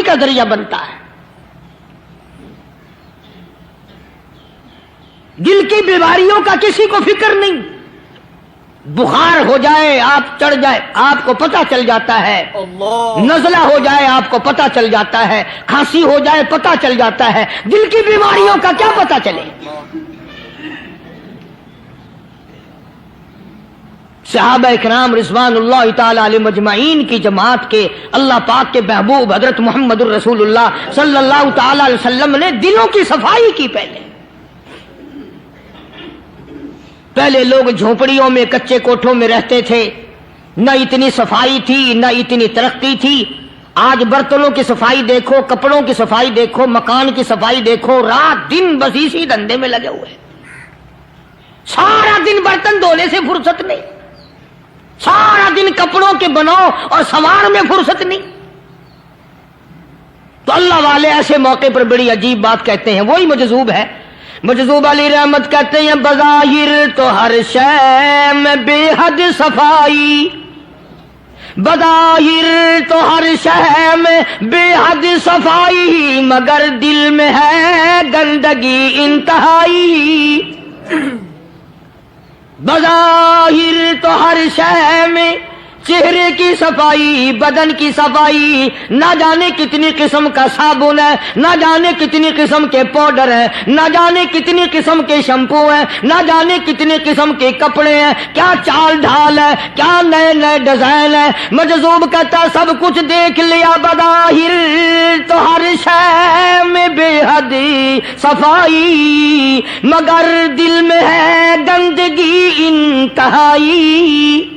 کا ذریعہ بنتا ہے. دل کی بیماریوں کا کسی کو فکر نہیں. بخار ہو جائے آپ چڑھ جائے آپ کو پتہ چل جاتا ہے, نزلہ ہو جائے آپ کو پتہ چل جاتا ہے, کھانسی ہو جائے پتہ چل جاتا ہے. دل کی بیماریوں کا کیا پتہ چلے. صحابہ کرام رضوان اللہ تعالی علیہم اجمعین کی جماعت کے اللہ پاک کے محبوب حضرت محمد الرسول اللہ صلی اللہ تعالی علیہ وسلم نے دلوں کی صفائی کی. پہلے لوگ جھونپڑیوں میں کچے کوٹھوں میں رہتے تھے, نہ اتنی صفائی تھی نہ اتنی ترقی تھی. آج برتنوں کی صفائی دیکھو, کپڑوں کی صفائی دیکھو, مکان کی صفائی دیکھو, رات دن بس اسی دھندے میں لگے ہوئے. سارا دن برتن دھونے سے فرصت نہیں, سارا دن کپڑوں کے بناؤ اور سنوار میں فرصت نہیں. تو اللہ والے ایسے موقع پر بڑی عجیب بات کہتے ہیں, وہی مجذوب ہے. مجذوب علی رحمت کہتے ہیں بظاہر تو ہر شے میں بے حد صفائی, بظاہر تو ہر شے میں بے حد صفائی, مگر دل میں ہے گندگی انتہائی. بظاہر تو ہر شے میں چہرے کی صفائی, بدن کی صفائی, نہ جانے کتنی قسم کا صابن ہے, نہ جانے کتنی قسم کے پاؤڈر ہیں, نہ جانے کتنی قسم کے شیمپو ہیں, نہ جانے کتنی قسم کے کپڑے ہیں, کیا چال ڈھال ہے, کیا نئے نئے ڈیزائن ہے. مجذوب کہتا سب کچھ دیکھ لیا, بظاہر تو ہر شے میں بے حد صفائی, مگر دل میں ہے گندگی انتہائی.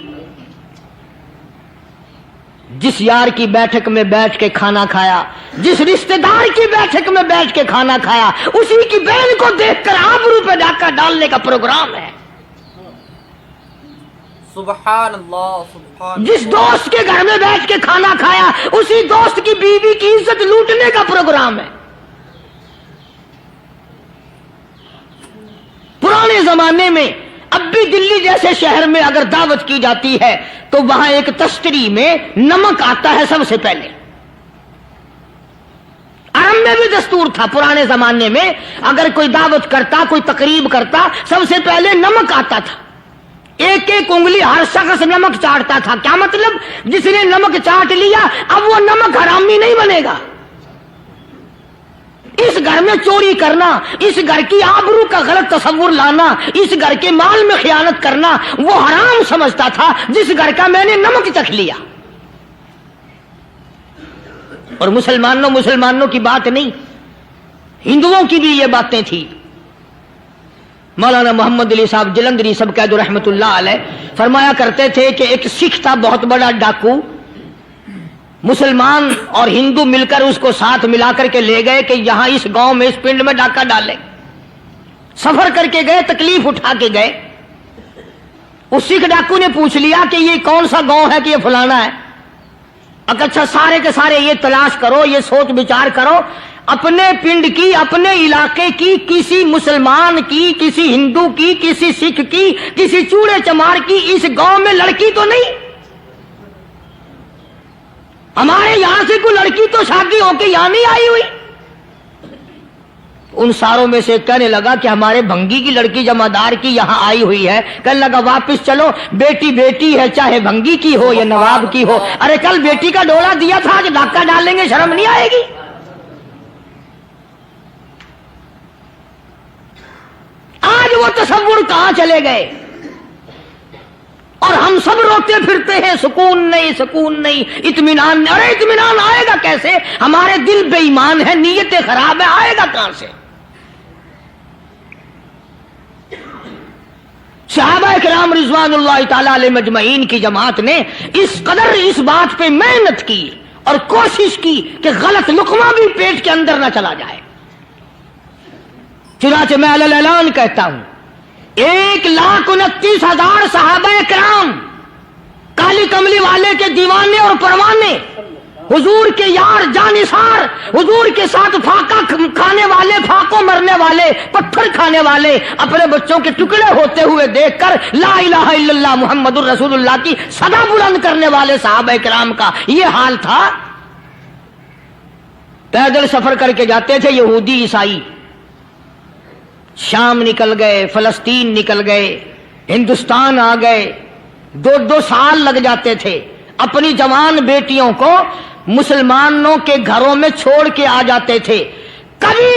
جس یار کی بیٹھک میں بیٹھ کے کھانا کھایا, جس رشتہ دار کی بیٹھک میں بیٹھ کے کھانا کھایا, اسی کی بہن کو دیکھ کر آبرو پہ ڈاکہ ڈالنے کا پروگرام ہے. سبحان اللہ, سبحان. جس دوست کے گھر میں بیٹھ کے کھانا کھایا, اسی دوست کی بیوی کی عزت لوٹنے کا پروگرام ہے. پرانے زمانے میں اب بھی دلی جیسے شہر میں اگر دعوت کی جاتی ہے تو وہاں ایک تشتری میں نمک آتا ہے سب سے پہلے. عرب میں بھی دستور تھا پرانے زمانے میں, اگر کوئی دعوت کرتا, کوئی تقریب کرتا, سب سے پہلے نمک آتا تھا. ایک ایک انگلی ہر شخص نمک چاٹتا تھا. کیا مطلب؟ جس نے نمک چاٹ لیا اب وہ نمک حرامی نہیں بنے گا. اس گھر میں چوری کرنا, اس گھر کی آبرو کا غلط تصور لانا, اس گھر کے مال میں خیانت کرنا وہ حرام سمجھتا تھا جس گھر کا میں نے نمک چکھ لیا. اور مسلمانوں کی بات نہیں, ہندوؤں کی بھی یہ باتیں تھی. مولانا محمد علی صاحب جلندری سب قید رحمت اللہ علیہ فرمایا کرتے تھے کہ ایک سکھ تھا بہت بڑا ڈاکو, مسلمان اور ہندو مل کر اس کو ساتھ ملا کر کے لے گئے کہ یہاں اس گاؤں میں اس پنڈ میں ڈاکہ ڈالے. سفر کر کے گئے, تکلیف اٹھا کے گئے. اس سکھ ڈاکو نے پوچھ لیا کہ یہ کون سا گاؤں ہے کہ یہ فلانا ہے. اچھا سارے کے سارے یہ تلاش کرو, یہ سوچ بچار کرو, اپنے پنڈ کی, اپنے علاقے کی, کسی مسلمان کی, کسی ہندو کی, کسی سکھ کی, کسی چوڑے چمار کی اس گاؤں میں لڑکی تو نہیں. ہمارے یہاں سے کوئی لڑکی تو شادی ہو کے یہاں نہیں آئی ہوئی. ان ساروں میں سے کہنے لگا کہ ہمارے بھنگی کی لڑکی جمعدار کی یہاں آئی ہوئی ہے. کہنے لگا واپس چلو, بیٹی بیٹی ہے چاہے بھنگی کی ہو یا نواب کی ہو. ارے کل بیٹی کا ڈولا دیا تھا, آج ڈاکہ ڈالیں گے, شرم نہیں آئے گی؟ آج وہ تصور کہاں چلے گئے؟ اور ہم سب روتے پھرتے ہیں سکون نہیں, سکون نہیں, اطمینان نہیں. ارے اطمینان آئے گا کیسے؟ ہمارے دل بے ایمان ہے, نیتیں خراب ہے, آئے گا کہاں سے؟ صحابہ کرام رضوان اللہ تعالی علیہم اجمعین کی جماعت نے اس قدر اس بات پہ محنت کی اور کوشش کی کہ غلط لقمہ بھی پیٹ کے اندر نہ چلا جائے. چنانچہ میں اعلان کہتا ہوں, 1,29,000 صحابہ کرام کالی کملی والے کے دیوانے اور پروانے, حضور کے یار جانثار, حضور کے ساتھ فاقہ کھانے والے, فاقوں مرنے والے, پتھر کھانے والے, اپنے بچوں کے ٹکڑے ہوتے ہوئے دیکھ کر لا الہ الا اللہ محمد الرسول اللہ کی صدا بلند کرنے والے صحابہ کرام کا یہ حال تھا. پیدل سفر کر کے جاتے تھے یہودی عیسائی، شام نکل گئے، فلسطین نکل گئے، ہندوستان آ گئے، 2 سال لگ جاتے تھے، اپنی جوان بیٹیوں کو مسلمانوں کے گھروں میں چھوڑ کے آ جاتے تھے۔ کبھی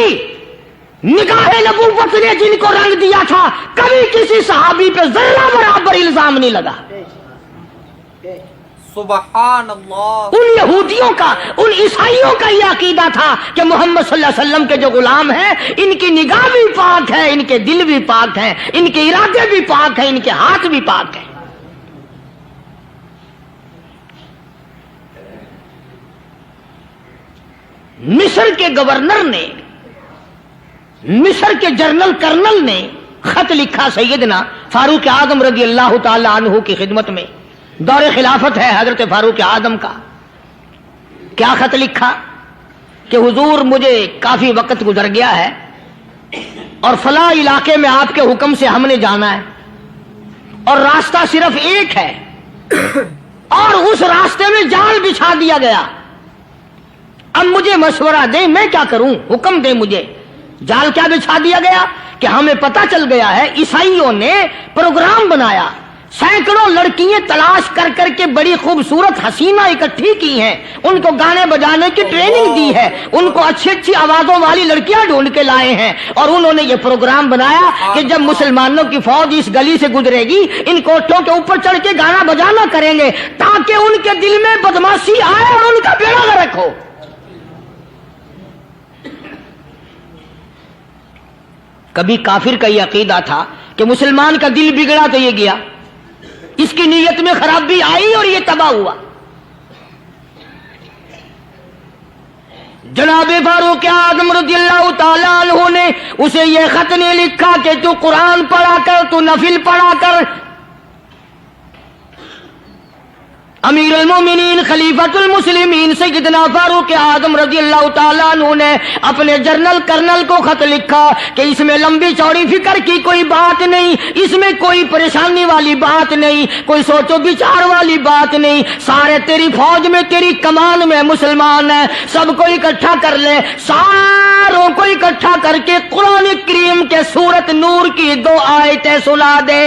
نگاہ نبوت نے جن کو رنگ دیا تھا، کبھی کسی صحابی پہ ذرہ برابر الزام نہیں لگا۔ سبحان اللہ۔ ان یہودیوں کا، ان عیسائیوں کا یہ عقیدہ تھا کہ محمد صلی اللہ علیہ وسلم کے جو غلام ہیں، ان کی نگاہ بھی پاک ہے، ان کے دل بھی پاک ہیں، ان کے ارادے بھی پاک ہیں، ان کے ہاتھ بھی پاک ہیں۔ مصر کے گورنر نے، مصر کے جنرل کرنل نے خط لکھا سیدنا فاروق اعظم رضی اللہ تعالی عنہ کی خدمت میں، دور خلافت ہے حضرت فاروق اعظم کا۔ کیا خط لکھا کہ حضور مجھے کافی وقت گزر گیا ہے اور فلاں علاقے میں آپ کے حکم سے ہم نے جانا ہے اور راستہ صرف ایک ہے اور اس راستے میں جال بچھا دیا گیا۔ اب مجھے مشورہ دیں میں کیا کروں، حکم دیں مجھے۔ جال کیا بچھا دیا گیا کہ ہمیں پتا چل گیا ہے عیسائیوں نے پروگرام بنایا، سینکڑوں لڑکیاں تلاش کر کر کے بڑی خوبصورت حسینہ اکٹھی کی ہیں، ان کو گانے بجانے کی ٹریننگ دی ہے، ان کو اچھی اچھی آوازوں والی لڑکیاں ڈھونڈ کے لائے ہیں، اور انہوں نے یہ پروگرام بنایا کہ جب مسلمانوں کی فوج اس گلی سے گزرے گی ان کوٹھوں کے اوپر چڑھ کے گانا بجانا کریں گے تاکہ ان کے دل میں بدماشی آئے اور ان کا بیڑا غرق ہو۔ کبھی کافر کا یہ عقیدہ تھا کہ مسلمان کا دل بگڑا تو یہ گیا، اس کی نیت میں خرابی آئی اور یہ تباہ ہوا۔ جناب فاروق اعظم رضی اللہ تعالیٰ عنہ نے اسے یہ خط نے لکھا کہ تو قرآن پڑھا کر، تو نفل پڑھا کر۔ امیر المومنین خلیفۃ المسلمین سیدنا فاروق اعظم رضی اللہ تعالیٰ عنہ نے اپنے جنرل کرنل کو خط لکھا کہ اس میں لمبی چوڑی فکر کی کوئی بات نہیں، اس میں کوئی پریشانی والی بات نہیں، کوئی سوچ و بچار والی بات نہیں، سارے تیری فوج میں، تیری کمان میں مسلمان ہیں، سب کو اکٹھا کر لے، ساروں کو اکٹھا کر کے قرآن کریم کے سورت نور کی 2 آیتیں سنا دے۔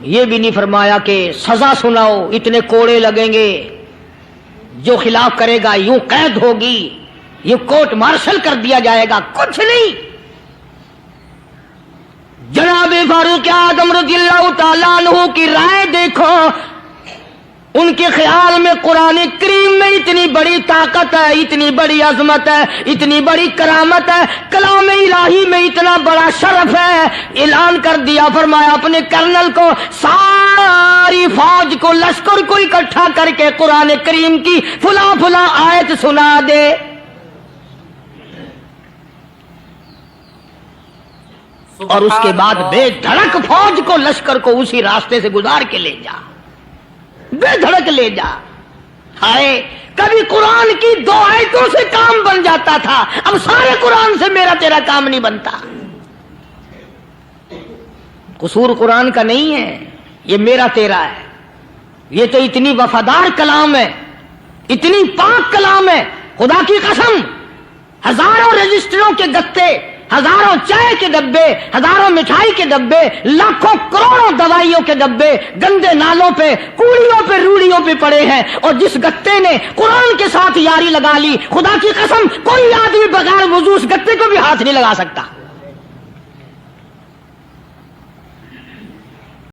یہ بھی نہیں فرمایا کہ سزا سناؤ، اتنے کوڑے لگیں گے، جو خلاف کرے گا یوں قید ہوگی، یہ کورٹ مارشل کر دیا جائے گا، کچھ نہیں۔ جناب فاروق اعظم رضی اللہ تعالیٰ عنہ کی رائے دیکھو، ان کے خیال میں قرآن کریم میں اتنی بڑی طاقت ہے، اتنی بڑی عظمت ہے، اتنی بڑی کرامت ہے، کلام الہی میں اتنا بڑا شرف ہے۔ اعلان کر دیا، فرمایا اپنے کرنل کو ساری فوج کو، لشکر کو اکٹھا کر کے قرآن کریم کی فلاں فلاں آیت سنا دے۔ اور اس کے بعد بے دھڑک فوج کو، لشکر کو اسی راستے سے گزار کے لے جا، بے دھڑک لے جا۔ ہائے کبھی قرآن کی 2 آیتوں سے کام بن جاتا تھا، اب سارے قرآن سے میرا تیرا کام نہیں بنتا۔ قصور قرآن کا نہیں ہے، یہ میرا تیرا ہے۔ یہ تو اتنی وفادار کلام ہے، اتنی پاک کلام ہے، خدا کی قسم ہزاروں رجسٹروں کے گتے، ہزاروں چائے کے ڈبے، ہزاروں مٹھائی کے ڈبے، لاکھوں کروڑوں دوائیوں کے ڈبے گندے نالوں پہ، کوڑیوں پہ، روڑیوں پہ پڑے ہیں، اور جس گتے نے قرآن کے ساتھ یاری لگا لی، خدا کی قسم کوئی آدمی بغیر وضو اس گتے کو بھی ہاتھ نہیں لگا سکتا۔